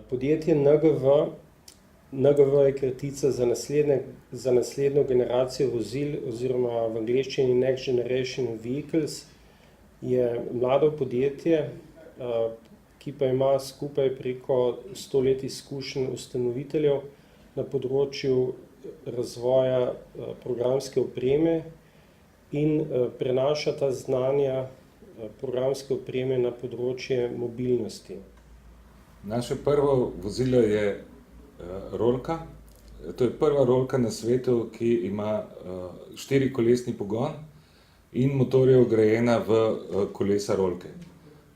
Podjetje NGV je kratica za naslednjo generacijo vozil oziroma v angleščini Next Generation Vehicles. Je mlado podjetje, ki pa ima skupaj preko 100 let izkušenj ustanoviteljev na področju razvoja programske opreme in prenaša ta znanja programske opreme na področje mobilnosti. Naše prvo vozilo je rolka. To je prva rolka na svetu, ki ima štirikolesni pogon in motor je vgrajena v kolesa rolke.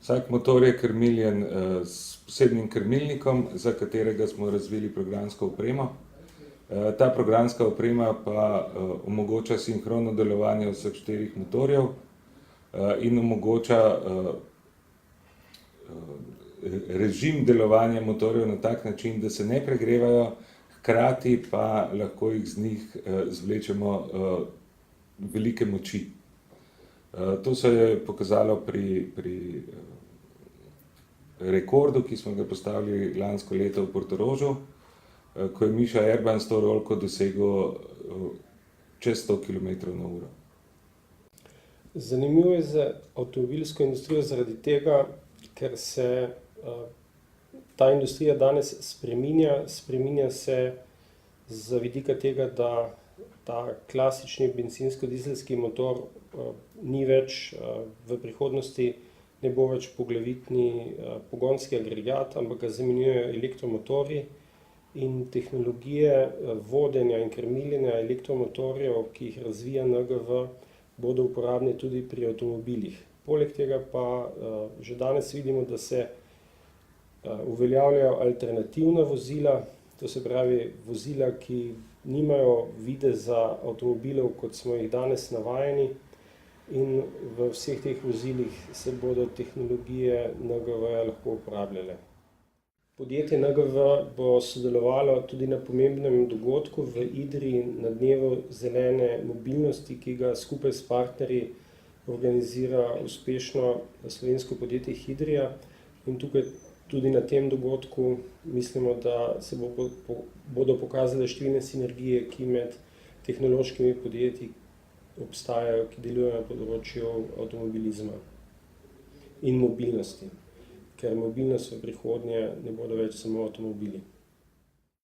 Vsak motor je krmiljen s posebnim krmilnikom, za katerega smo razvili programsko opremo. Ta programska oprema pa omogoča sinhrono delovanje vseh štirih motorjev in omogoča režim delovanja motorjev na tak način, da se ne pregrevajo, hkrati pa lahko iz njih zvlečemo velike moči. To se je pokazalo pri rekordu, ki smo ga postavili lansko leto v Portorožu, ko je Miša Erban s to rolko dosegel čez 100 km/h. Zanimivo je za avtomobilsko industrijo zaradi tega, ker se ta industrija danes spreminja se z vidika tega, da ta klasični bencinsko-dizelski motor ni več v prihodnosti, ne bo več poglavitni pogonski agregat, ampak ga zamenjujejo elektromotorji in tehnologije vodenja in krmiljenja elektromotorjev, ki jih razvija NGV, bodo uporabne tudi pri avtomobilih. Poleg tega pa že danes vidimo, da se uveljavljajo alternativna vozila, to se pravi vozila, ki nimajo videza avtomobilov, kot smo jih danes navajeni, in v vseh teh vozilih se bodo tehnologije NGV-ja lahko uporabljale. Podjetje NGV bo sodelovalo tudi na pomembnem dogodku v Idriji na dnevu zelene mobilnosti, ki ga skupaj s partnerji organizira uspešno slovensko podjetje Hidrija. In tukaj tudi na tem dogodku mislimo, da se bodo pokazale številne sinergije, ki med tehnološkimi podjetji obstajajo, ki delujejo na področju avtomobilizma in mobilnosti, ker mobilnost v prihodnje ne bodo več samo avtomobili.